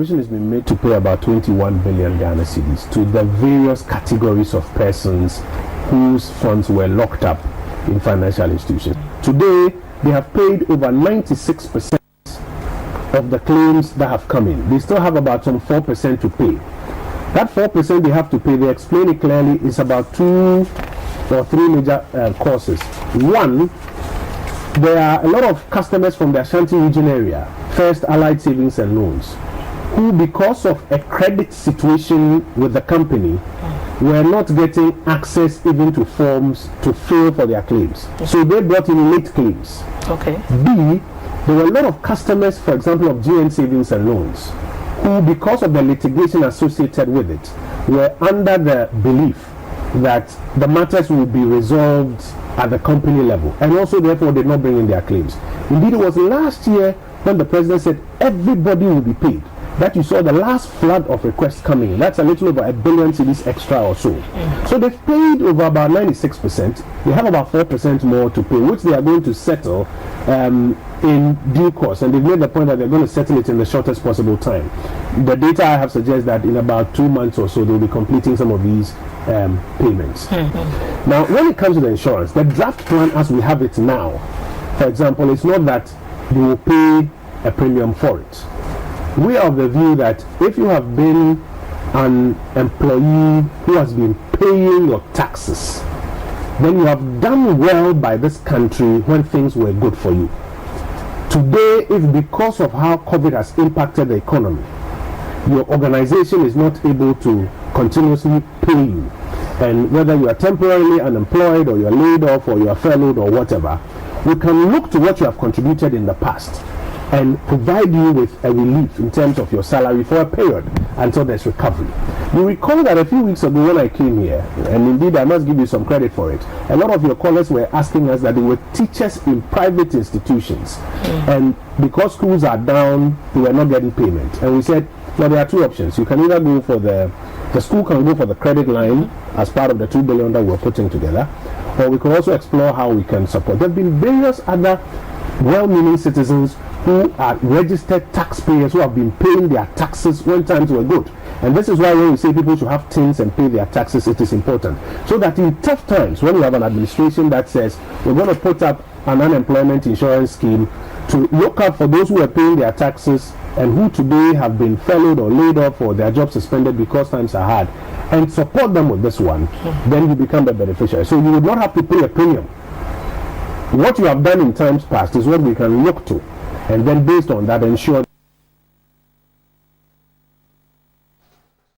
provision has been made to pay about 21 billion Ghana cedis to the various categories of persons whose funds were locked up in financial institutions. Today, they have paid over 96% of the claims that have come in. They still have about some 4% to pay. That 4% they have to pay, they explain it clearly, is about 2 or 3 major causes. One, there are a lot of customers from the Ashanti region area, First Allied Savings and Loans, who, because of a credit situation with the company, were not getting access even to forms to fill for their claims. So they brought in late claims. Okay. B, there were a lot of customers, for example, of GN Savings and Loans, who, because of the litigation associated with it, were under the belief that the matters will be resolved at the company level, and also therefore did not bring in their claims. Indeed, it was last year when the president said everybody will be paid that you saw the last flood of requests coming. That's a little over 1 billion cedis extra or so. So they've paid over about 96%. They have about 4% more to pay, which they are going to settle in due course, and they've made the point that they're going to settle it in the shortest possible time. The data I have suggests that in about 2 months or so they'll be completing some of these payments. Now, when it comes to the insurance, the draft plan as we have it now, for example, it's not that you will pay a premium for it. We are of the view that if you have been an employee who has been paying your taxes, then you have done well by this country when things were good for you. Today, if because of how COVID has impacted the economy, your organization is not able to continuously pay you, and whether you are temporarily unemployed or you are laid off or you are furloughed or whatever, we can look to what you have contributed in the past and provide you with a relief in terms of your salary for a period until there's recovery. You recall that a few weeks ago when I came here, and indeed I must give you some credit for it, a lot of your callers were asking us that they were teachers in private institutions, and because schools are down, they were not getting payment. And we said, well, there are two options. You can either go for the school can go for the credit line as part of the 2 billion that we're putting together, or we can also explore how we can support. There have been various other well-meaning citizens who are registered taxpayers who have been paying their taxes when times were good. And this is why when we say people should have things and pay their taxes, it is important. So that in tough times, when you have an administration that says we're going to put up an unemployment insurance scheme to look out for those who are paying their taxes and who today have been furloughed or laid off or their jobs suspended because times are hard, and support them with this one, then you become the beneficiary. So you would not have to pay a premium. What you have done in times past is what we can look to, and then based on that ensure